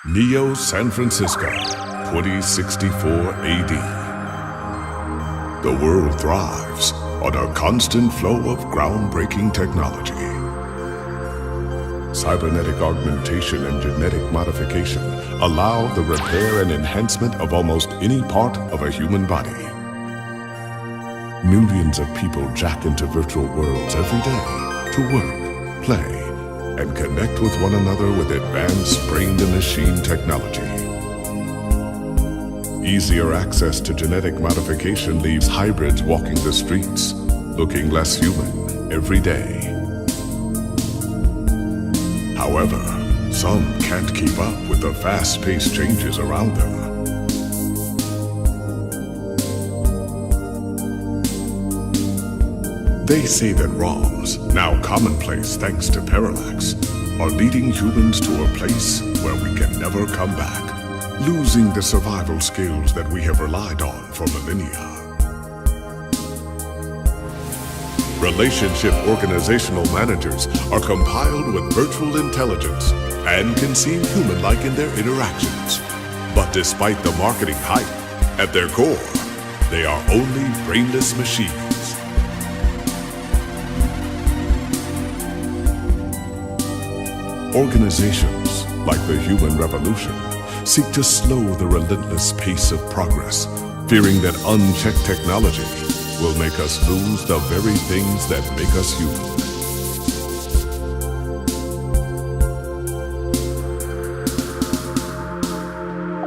Neo San Francisco, 2064 AD. The world thrives on a constant flow of groundbreaking technology. Cybernetic augmentation and genetic modification allow the repair and enhancement of almost any part of a human body. Millions of people jack into virtual worlds every day to work, play, and connect with one another with advanced brain-to-machine technology. Easier access to genetic modification leaves hybrids walking the streets, looking less human every day. However, some can't keep up with the fast-paced changes around them. They say that ROMs, now commonplace thanks to parallax, are leading humans to a place where we can never come back, losing the survival skills that we have relied on for millennia. Relationship organizational managers are compiled with virtual intelligence and can seem human-like in their interactions. But despite the marketing hype, at their core, they are only brainless machines. Organizations, like the Human Revolution, seek to slow the relentless pace of progress, fearing that unchecked technology will make us lose the very things that make us human.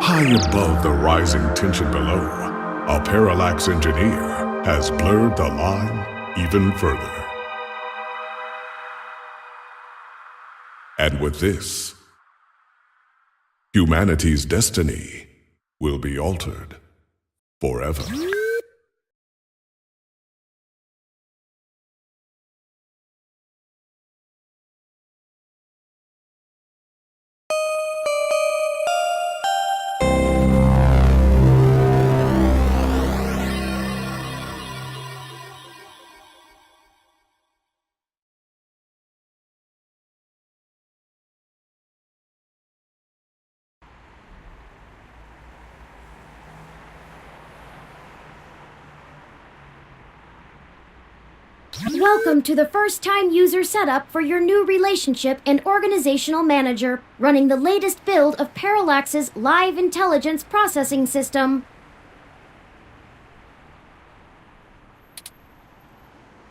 High above the rising tension below, a parallax engineer has blurred the line even further. And with this, humanity's destiny will be altered forever. Welcome to the first-time user setup for your new relationship and organizational manager, running the latest build of Parallax's live intelligence processing system.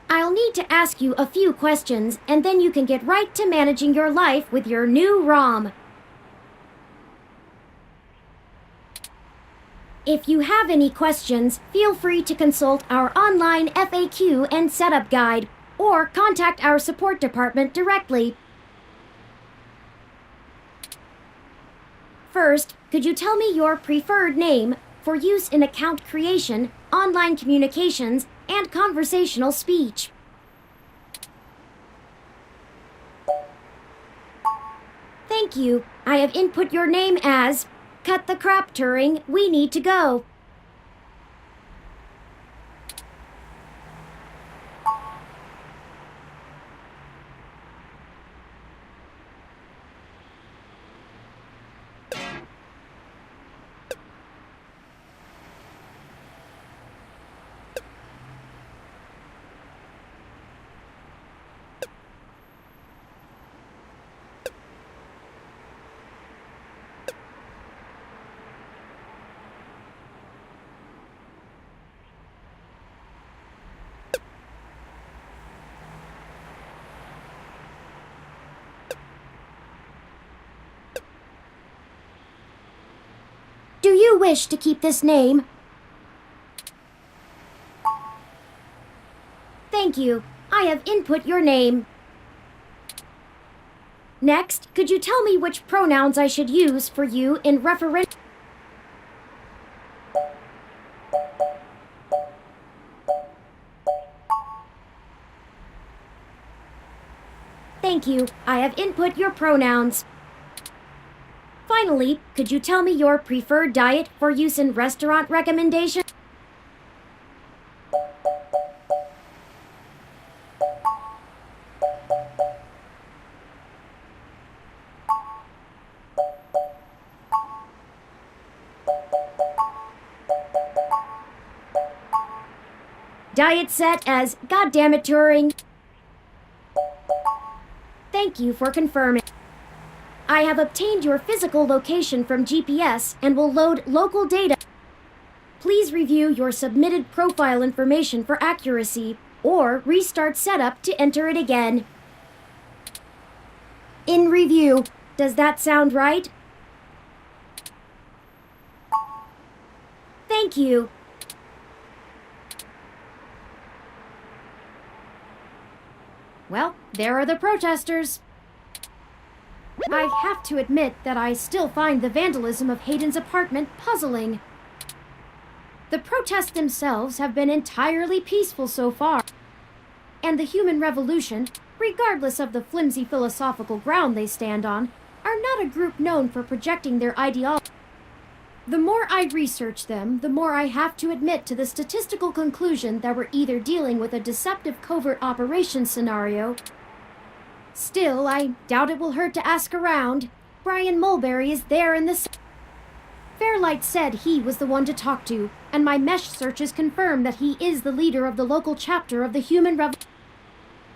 I'll need to ask you a few questions, and then you can get right to managing your life with your new ROM. If you have any questions, feel free to consult our online FAQ and setup guide, or contact our support department directly. First, could you tell me your preferred name for use in account creation, online communications, and conversational speech? Thank you. I have input your name as Cut the crap, Turing. We need to go. Do you wish to keep this name? Thank you. I have input your name. Next, could you tell me which pronouns I should use for you in reference? Thank you. I have input your pronouns. Finally, could you tell me your preferred diet for use in restaurant recommendations? Diet set as Goddammit Turing. Thank you for confirming. I have obtained your physical location from GPS and will load local data. Please review your submitted profile information for accuracy, or restart setup to enter it again. In review, does that sound right? Thank you. Well, there are the protesters. I have to admit that I still find the vandalism of Hayden's apartment puzzling. The protests themselves have been entirely peaceful so far, and the human revolution, regardless of the flimsy philosophical ground they stand on, are not a group known for projecting their ideology. The more I research them, the more I have to admit to the statistical conclusion that we're either dealing with a deceptive covert operations scenario. Still, I doubt it will hurt to ask around. Brian Mulberry is there in the... Fairlight said he was the one to talk to, and my mesh searches confirm that he is the leader of the local chapter of the Human Revolution.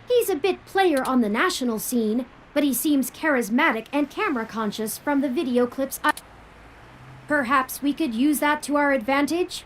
He's a bit player on the national scene, but he seems charismatic and camera-conscious from the video clips Perhaps we could use that to our advantage?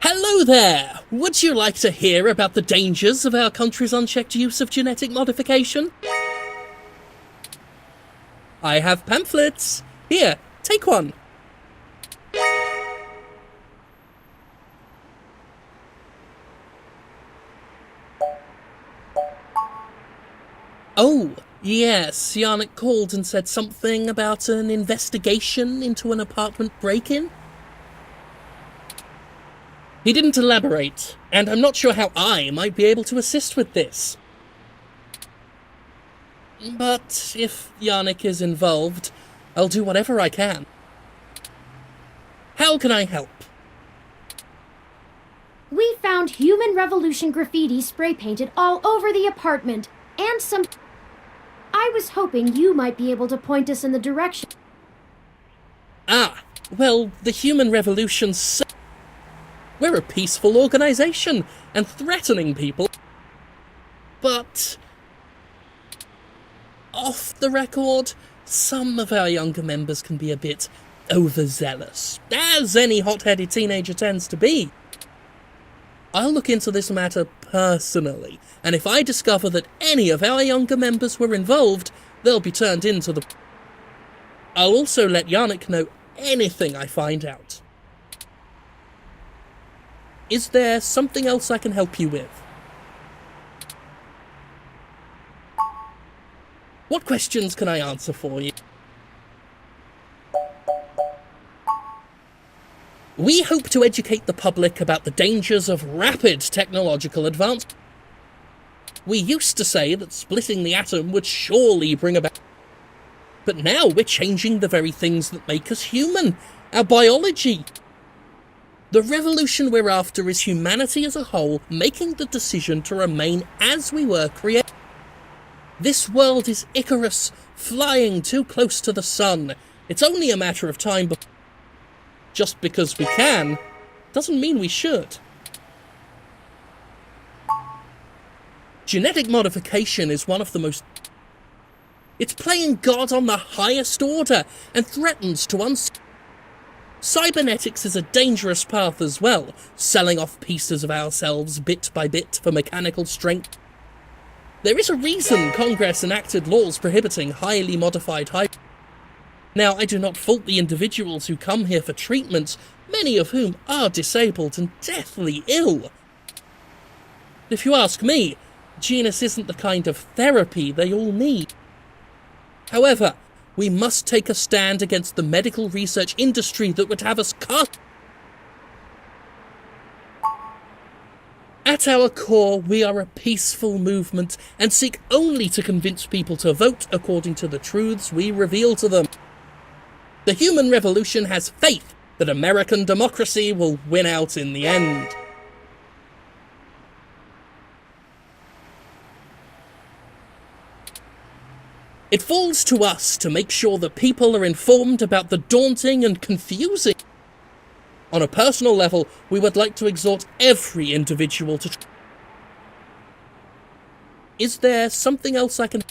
Hello there! Would you like to hear about the dangers of our country's unchecked use of genetic modification? I have pamphlets. Here, take one. Oh, yes, Yannick called and said something about an investigation into an apartment break-in? He didn't elaborate, and I'm not sure how I might be able to assist with this. But if Yannick is involved, I'll do whatever I can. How can I help? We found Human Revolution graffiti spray painted all over the apartment, and some... I was hoping you might be able to point us in the direction. Ah, well, the Human Revolution... We're a peaceful organisation, and threatening people... But... off the record, some of our younger members can be a bit overzealous, as any hot-headed teenager tends to be. I'll look into this matter personally, and if I discover that any of our younger members were involved, they'll be turned into the... I'll also let Yannick know anything I find out. Is there something else I can help you with? What questions can I answer for you? We hope to educate the public about the dangers of rapid technological advance. We used to say that splitting the atom would surely bring about... But now we're changing the very things that make us human, our biology. The revolution we're after is humanity as a whole making the decision to remain as we were created. This world is Icarus, flying too close to the sun. It's only a matter of time, but just because we can, doesn't mean we should. Genetic modification is one of the most... It's playing God on the highest order, and threatens to Cybernetics is a dangerous path as well, selling off pieces of ourselves bit by bit for mechanical strength. There is a reason Congress enacted laws prohibiting highly modified Now, I do not fault the individuals who come here for treatments, many of whom are disabled and deathly ill. If you ask me, Genus isn't the kind of therapy they all need. However, we must take a stand against the medical research industry that would have us cast. At our core, we are a peaceful movement and seek only to convince people to vote according to the truths we reveal to them. The human revolution has faith that American democracy will win out in the end. It falls to us to make sure that people are informed about the daunting and confusing. On a personal level, we would like to exhort every individual to... Is there something else I can...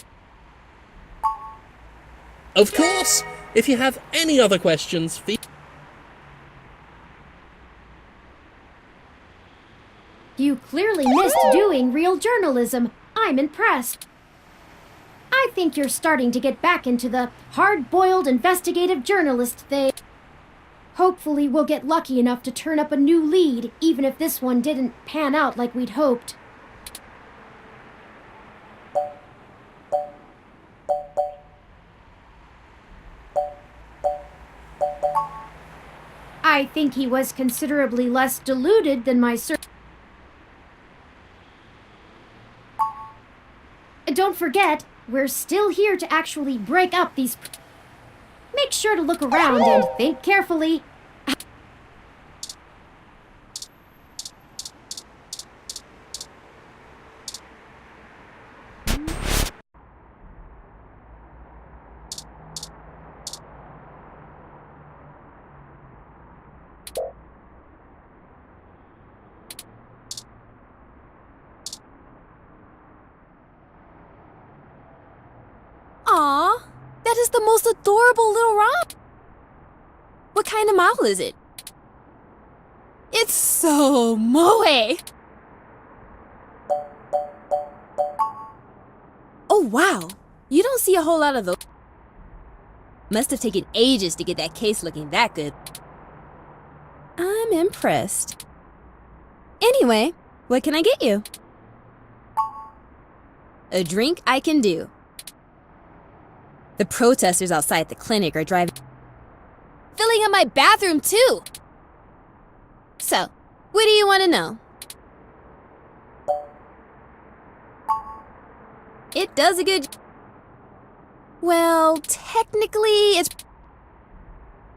Of course! If you have any other questions, You clearly missed doing real journalism. I'm impressed. I think you're starting to get back into the hard-boiled investigative journalist thing. Hopefully we'll get lucky enough to turn up a new lead, even if this one didn't pan out like we'd hoped. I think he was considerably less deluded than my Don't forget, we're still here to actually break up these... Make sure to look around and think carefully. Aw, that is the most adorable little rock. What kind of model is it? It's so moe. Oh wow, you don't see a whole lot of those. Must have taken ages to get that case looking that good. I'm impressed. Anyway, what can I get you? A drink I can do. The protesters outside the clinic are driving... Filling up my bathroom, too! So, what do you want to know? It does a good... Well, technically, it's...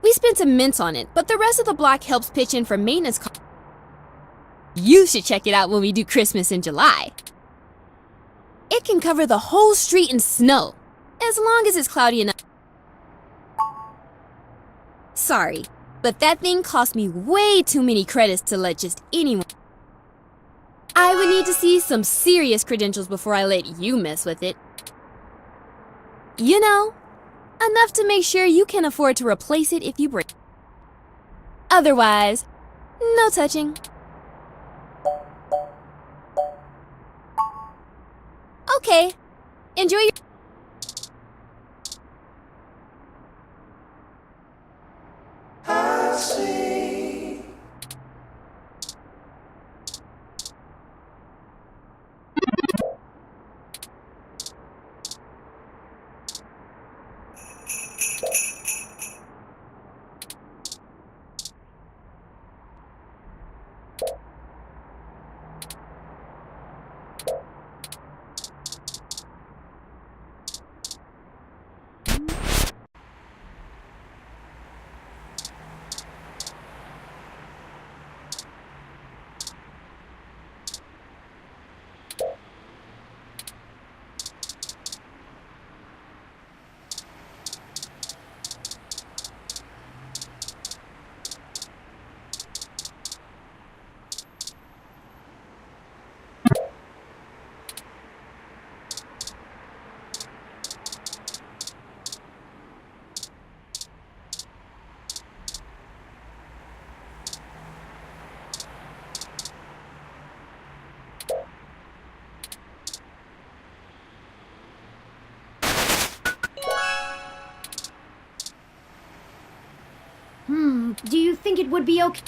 We spent some mints on it, but the rest of the block helps pitch in for maintenance costs. You should check it out when we do Christmas in July. It can cover the whole street in snow. As long as it's cloudy enough. Sorry, but that thing cost me way too many credits to let just anyone. I would need to see some serious credentials before I let you mess with it. You know, enough to make sure you can afford to replace it if you break. Otherwise, no touching. Okay, enjoy your... Do you think it would be okay?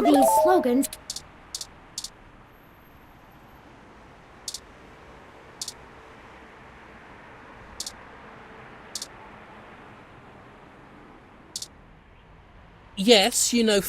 These slogans. Yes, you know.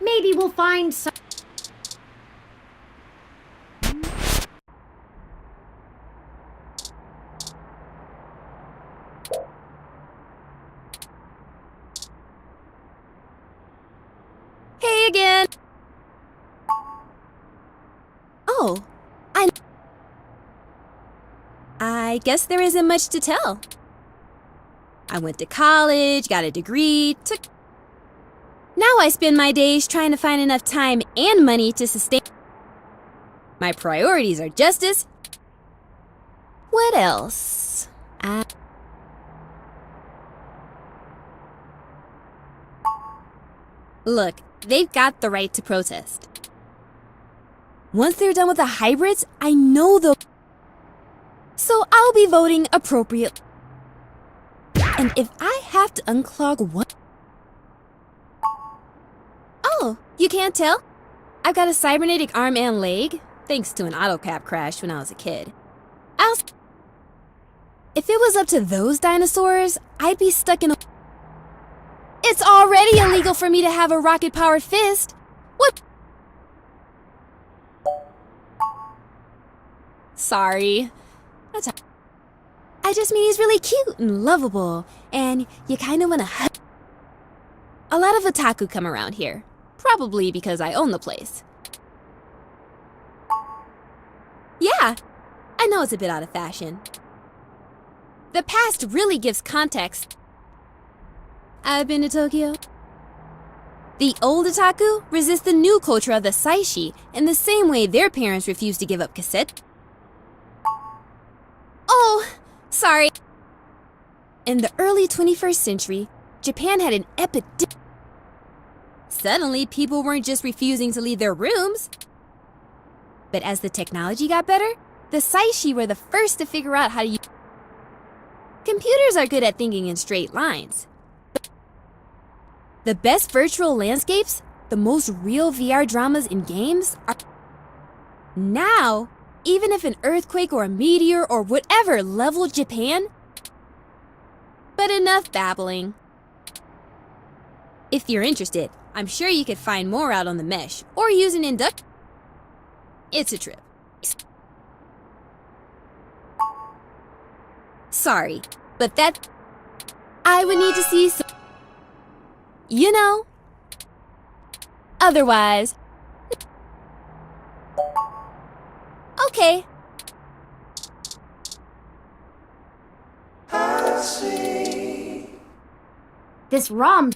Maybe we'll find some. Hey again! Oh, I guess there isn't much to tell. I went to college, got a degree, Now I spend my days trying to find enough time and money to sustain. My priorities are justice. What else? Look, they've got the right to protest. Once they're done with the hybrids, I know they'll. So I'll be voting appropriately. And if I have to unclog one. Oh, you can't tell? I've got a cybernetic arm and leg, thanks to an autocap crash when I was a kid. If it was up to those dinosaurs, I'd be stuck in a. It's already illegal for me to have a rocket-powered fist. What? Sorry. I just mean he's really cute and lovable, and you kind of want to hug. A lot of otaku come around here, probably because I own the place. Yeah, I know it's a bit out of fashion. The past really gives context. I've been to Tokyo. The old otaku resist the new culture of the saishi in the same way their parents refused to give up cassette. Oh, sorry. In the early 21st century, Japan had an epidemic. Suddenly, people weren't just refusing to leave their rooms. But as the technology got better, the saishi were the first to figure out how to use. Computers are good at thinking in straight lines. The best virtual landscapes, the most real VR dramas in games are. Now, even if an earthquake or a meteor or whatever leveled Japan. But enough babbling. If you're interested, I'm sure you could find more out on the mesh or use an induct. It's a trip. Sorry, but that. I would need to see some. You know. Otherwise. Okay. This ROM.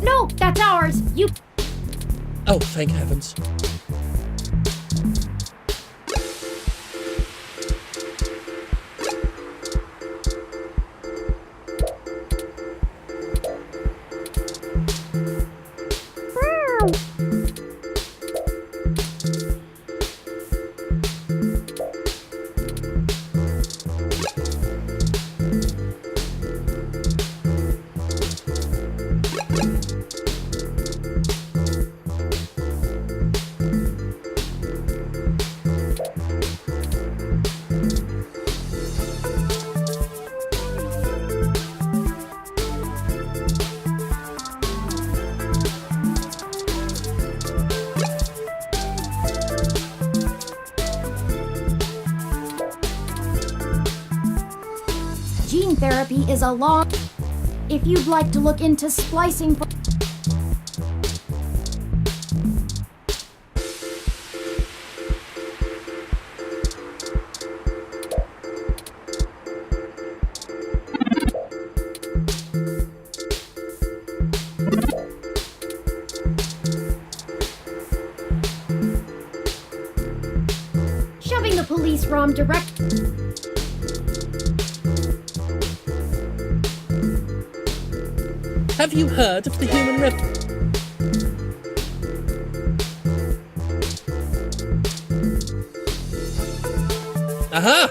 No, that's ours. You. Oh, thank heavens. Gene therapy is a long. If you'd like to look into splicing for. Shoving the police ROM direct. Have you heard of the human river? Aha!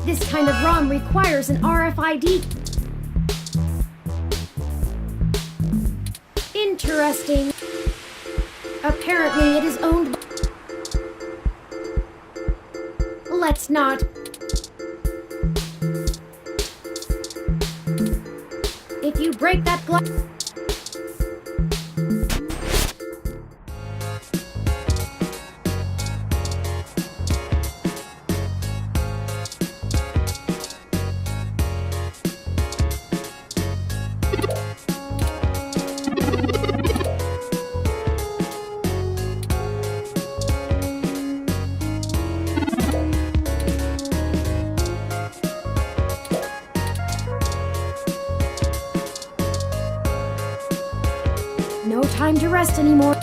This kind of ROM requires an RFID. Interesting. Apparently it is owned by... Let's not. If you break that glass... No time to rest anymore.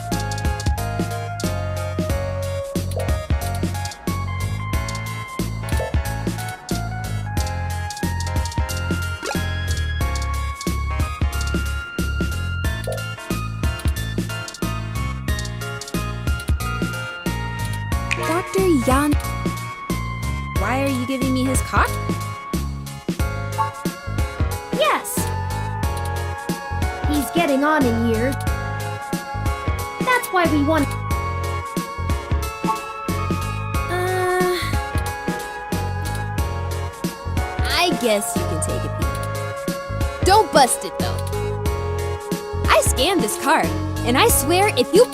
Dr. Yan, why are you giving me his card? Yes! He's getting on in years. That's why we want... I guess you can take a peek. Don't bust it, though. I scanned this card, and I swear if you...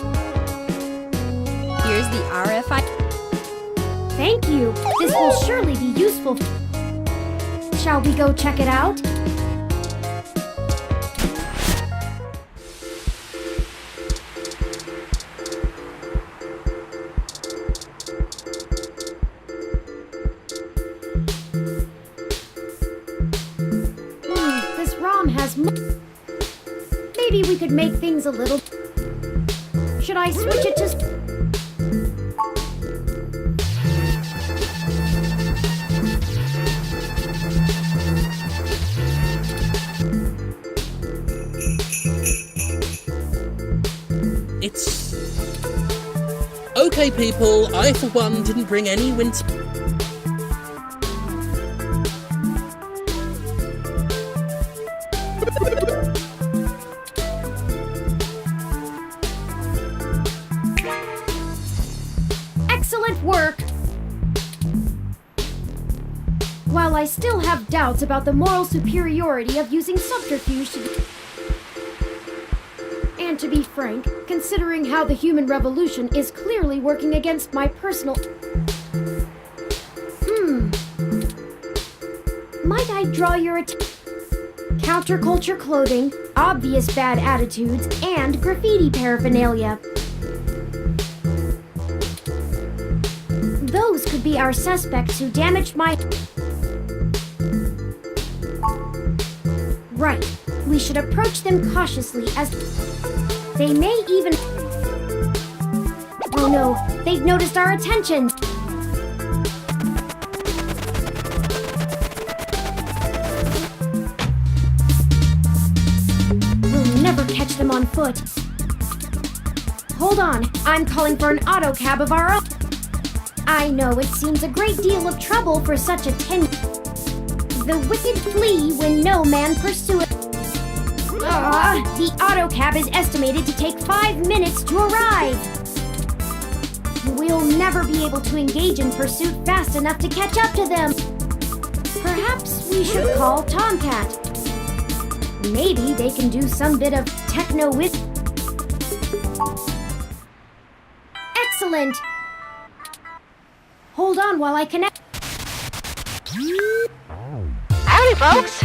Here's the RFID. Thank you. This will surely be useful. Shall we go check it out? This Tom has maybe we could make things a little... Should I switch it to... It's... Okay, people, I for one didn't bring any winter... Excellent work! While I still have doubts about the moral superiority of using subterfuge to... And to be frank, considering how the human revolution is clearly working against my personal... Might I draw your attention? Counterculture clothing, obvious bad attitudes, and graffiti paraphernalia. Those could be our suspects who damaged my... Right. We should approach them cautiously as... They may even... Oh no, they've noticed our attention! We'll never catch them on foot. Hold on, I'm calling for an auto cab of our own. I know it seems a great deal of trouble for such a The wicked flee when no man pursueth. The autocab is estimated to take 5 minutes to arrive. We'll never be able to engage in pursuit fast enough to catch up to them. Perhaps we should call Tomcat. Maybe they can do some bit of techno-whiz. Excellent! Hold on while I connect. Howdy, folks!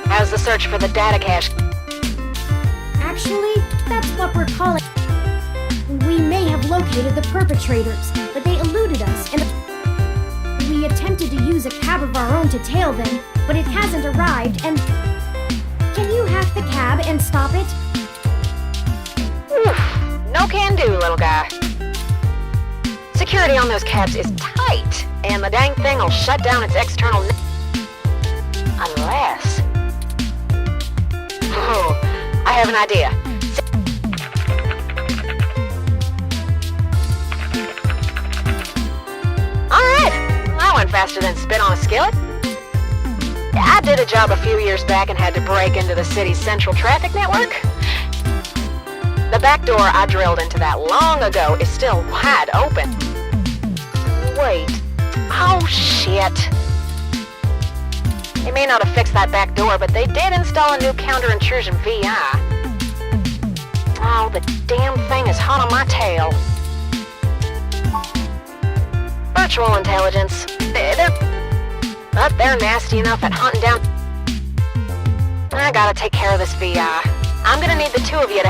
How's the search for the data cache? Actually, that's what we're calling. We may have located the perpetrators, but they eluded us, and we attempted to use a cab of our own to tail them, but it hasn't arrived, and... Can you hack the cab and stop it? No can do, little guy. Security on those cabs is tight, and the dang thing will shut down its external unless... Oh, I have an idea. Alright, that went faster than spit on a skillet. I did a job a few years back and had to break into the city's central traffic network. The back door I drilled into that long ago is still wide open. Wait. Oh, shit. They may not have fixed that back door, but they did install a new counter-intrusion VI. Oh, the damn thing is hot on my tail. Virtual intelligence. They're nasty enough at hunting down... I gotta take care of this VI. I'm gonna need the two of you to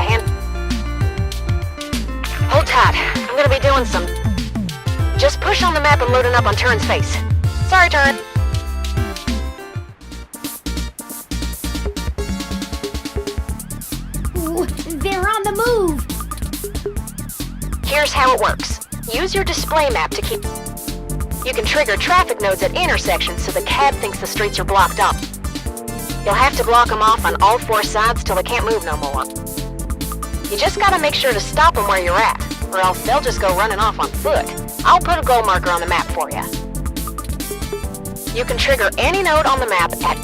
Hold tight. I'm gonna be doing some... Just push on the map and loading up on Turin's face. Sorry, Turin. Ooh, they're on the move! Here's how it works. Use your display map to keep... You can trigger traffic nodes at intersections so the cab thinks the streets are blocked up. You'll have to block them off on all 4 sides till they can't move no more. You just gotta make sure to stop them where you're at, or else they'll just go running off on foot. I'll put a goal marker on the map for you. You can trigger any node on the map at...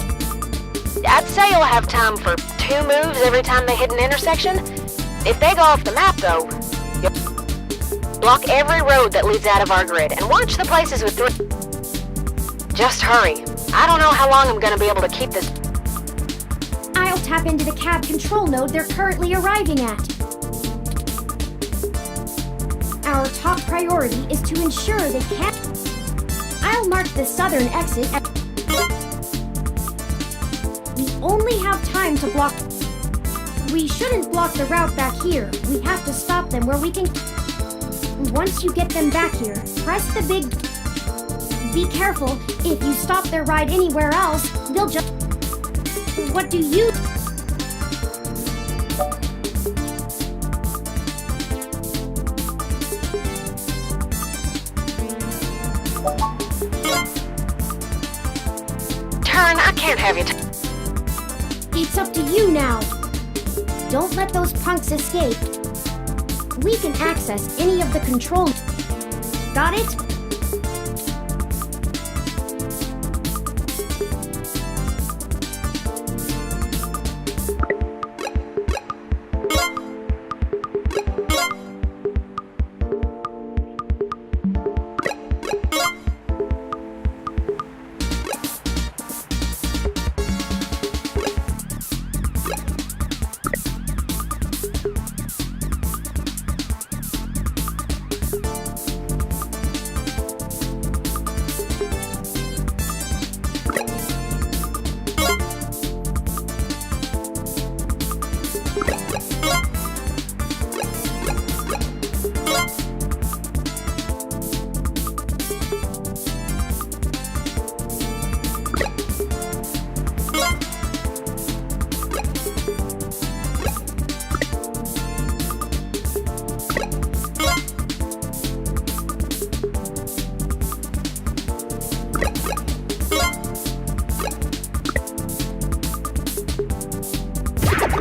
I'd say you'll have time for 2 moves every time they hit an intersection. If they go off the map, though, you'll block every road that leads out of our grid, and watch the places with 3... Just hurry. I don't know how long I'm gonna be able to keep this... I'll tap into the cab control node they're currently arriving at. Our top priority is to ensure they can't... I'll mark the southern exit at... We only have time to block... We shouldn't block the route back here. We have to stop them where we can... Once you get them back here, press the big... Be careful. If you stop their ride anywhere else, they'll just... What do you... Turn, I can't have you. It's up to you now. Don't let those punks escape. We can access any of the control... Got it?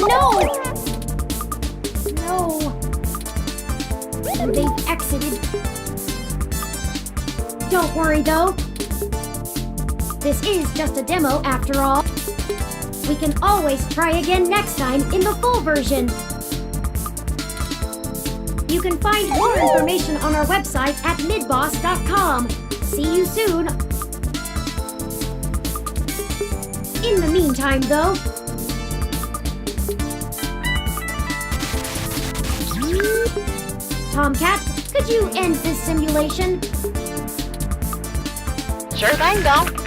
No! No. They've exited. Don't worry, though. This is just a demo, after all. We can always try again next time in the full version. You can find more information on our website at midboss.com. See you soon. In the meantime, though... Tomcat, could you end this simulation? Sure thing, though.